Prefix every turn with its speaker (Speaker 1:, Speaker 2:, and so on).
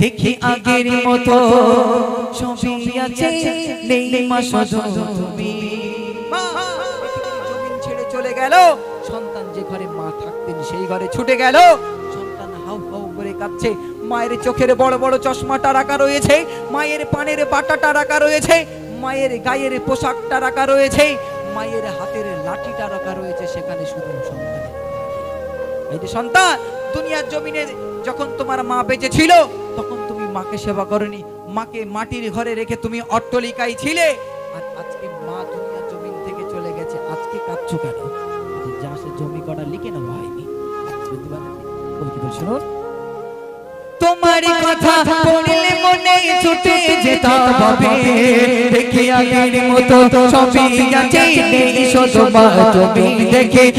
Speaker 1: দেখি আগের মতো সবই আছে, নেই মা শুধু তুমি। জমিন ছেড়ে চলে গেল, সন্তান যে ঘরে মা থাকতেন সেই ঘরে ছুটে গেল। সন্তান হাউ হাউ করে কাঁদছে। মায়ের চোখের বড় বড় চশমাটা রাখা রয়েছে, মায়ের পানের বাটাটা রাখা রয়েছে, মায়ের গায়ের পোশাকটা রাখা রয়েছে, মায়ের হাতের লাঠিটা রাখা রয়েছে। সেখানে শুধু সন্তান। এই যে সন্তান, দুনিয়ার জমিনে যখন তোমার মা বেঁচে ছিল তখন তুমি মাকে সেবা করনি, মাকে মাটির ঘরে রেখে তুমি অট্টালিকায় ছিলে। আর আজকে মা দুনিয়ার জমিন থেকে চলে গেছে, আজকে কাঁদছো কেন? যা সে জমি কটা লিখে নেওয়া হয়নি। বুঝতে পারলেন? শুনুন, তোমার কথা পড়লে মনে ছুটে যেতে হবে, দেখি আগের মতো সবই আছে, নেই শুধু মা তুমি। দেখে